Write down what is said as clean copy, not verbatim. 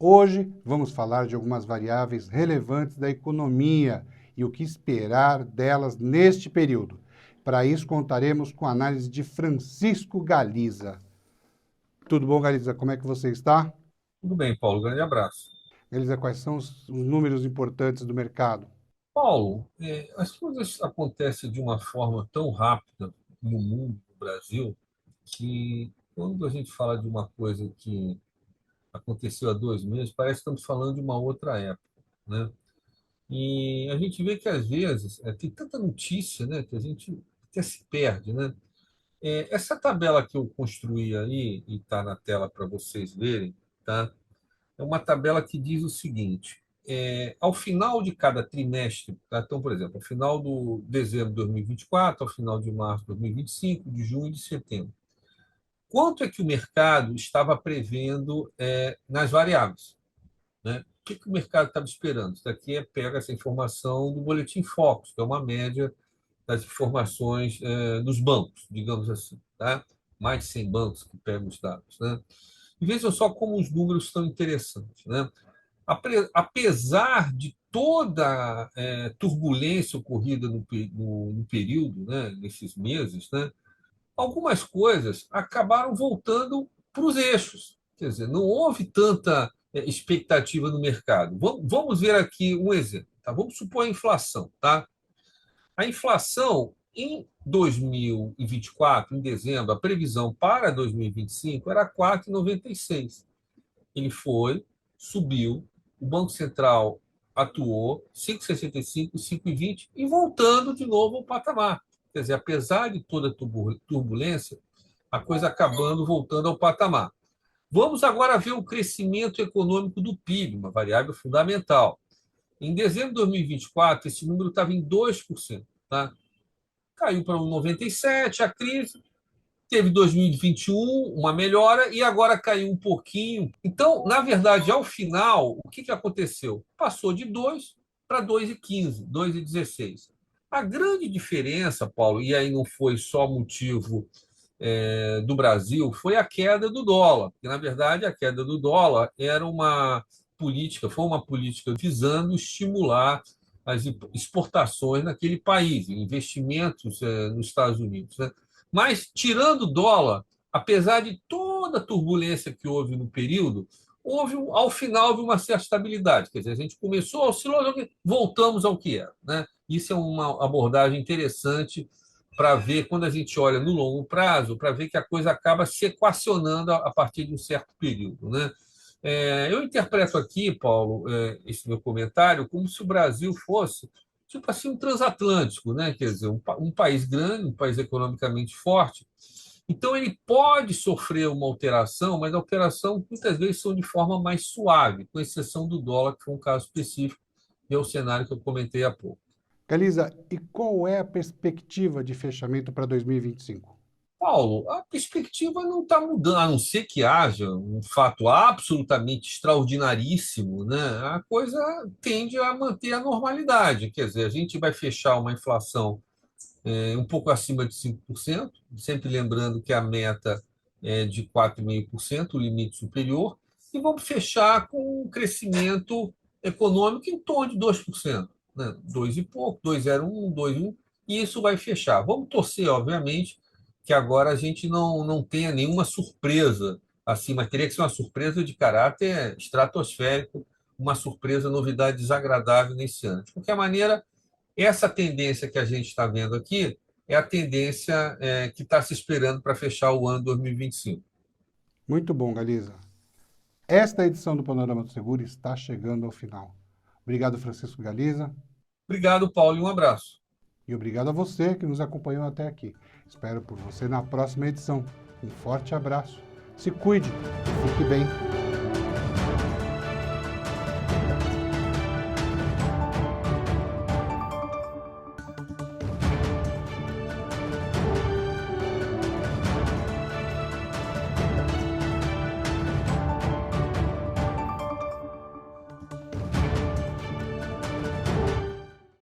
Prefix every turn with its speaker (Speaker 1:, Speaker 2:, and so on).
Speaker 1: Hoje vamos falar de algumas variáveis relevantes da economia e o que esperar delas neste período. Para isso, contaremos com a análise de Francisco Galiza. Tudo bom, Galiza? Como é que você está?
Speaker 2: Tudo bem, Paulo. Grande abraço.
Speaker 1: Galiza, quais são os números importantes do mercado?
Speaker 2: Paulo, as coisas acontecem de uma forma tão rápida no mundo, no Brasil, que quando a gente fala de uma coisa que aconteceu há 2 meses, parece que estamos falando de uma outra época, né? E a gente vê que às vezes tem tanta notícia, né, que a gente até se perde, né? Essa tabela que eu construí aí e está na tela para vocês verem, tá? É uma tabela que diz o seguinte: ao final de cada trimestre, tá? Então, por exemplo, ao final do dezembro de 2024, ao final de março de 2025, de junho e de setembro, quanto é que o mercado estava prevendo nas variáveis? Né? O que o mercado estava esperando? Isso daqui pega essa informação do Boletim Focus, que é uma média das informações dos bancos, digamos assim. Tá? Mais de 100 bancos que pegam os dados. Né? E vejam só como os números estão interessantes. Né? Apesar de toda turbulência ocorrida no período, né, nesses meses, né, algumas coisas acabaram voltando para os eixos. Quer dizer, não houve tanta expectativa no mercado. Vamos ver aqui um exemplo. Tá? Vamos supor a inflação. Tá? A inflação em 2024, em dezembro, a previsão para 2025 era 4,96. Ele foi, subiu, o Banco Central atuou, 5,65, 5,20 e voltando de novo ao patamar. Quer dizer, apesar de toda a turbulência, a coisa acabando voltando ao patamar. Vamos agora ver o crescimento econômico do PIB, uma variável fundamental. Em dezembro de 2024, esse número estava em 2%. Tá? Caiu para 1,97%, a crise, teve 2021 uma melhora e agora caiu um pouquinho. Então, na verdade, ao final, o que aconteceu? Passou de 2 para 2,15, 2,16. A grande diferença, Paulo, e aí não foi só motivo do Brasil, foi a queda do dólar. Porque, na verdade, a queda do dólar era uma política, foi uma política visando estimular as exportações naquele país, investimentos nos Estados Unidos. Né? Mas, tirando o dólar, apesar de toda a turbulência que houve no período, ao final, houve uma certa estabilidade. Quer dizer, a gente começou a oscilar, voltamos ao que era. Né? Isso é uma abordagem interessante para ver, quando a gente olha no longo prazo, para ver que a coisa acaba se equacionando a partir de um certo período. Né? Eu interpreto aqui, Paulo, esse meu comentário, como se o Brasil fosse tipo assim um transatlântico, né? Quer dizer, um país grande, um país economicamente forte. Então, ele pode sofrer uma alteração, mas a alteração muitas vezes são de forma mais suave, com exceção do dólar, que foi um caso específico, e é o cenário que eu comentei há pouco.
Speaker 1: Galiza, e qual é a perspectiva de fechamento para 2025?
Speaker 2: Paulo, a perspectiva não está mudando, a não ser que haja um fato absolutamente extraordinaríssimo, né? A coisa tende a manter a normalidade. Quer dizer, a gente vai fechar uma inflação um pouco acima de 5%, sempre lembrando que a meta é de 4,5%, o limite superior, e vamos fechar com um crescimento econômico em torno de 2%, né? 2 e pouco, 2,01, 2,1, e isso vai fechar. Vamos torcer, obviamente, que agora a gente não tenha nenhuma surpresa assim, mas teria que ser uma surpresa de caráter estratosférico, uma surpresa, novidade desagradável nesse ano. De qualquer maneira, essa tendência que a gente está vendo aqui é a tendência que está se esperando para fechar o ano 2025.
Speaker 1: Muito bom, Galiza. Esta edição do Panorama do Seguro está chegando ao final. Obrigado, Francisco Galiza,
Speaker 2: Obrigado, Paulo, e um abraço.
Speaker 1: e obrigado a você que nos acompanhou até aqui. Espero por você na próxima edição. Um forte abraço. Se cuide, fique bem.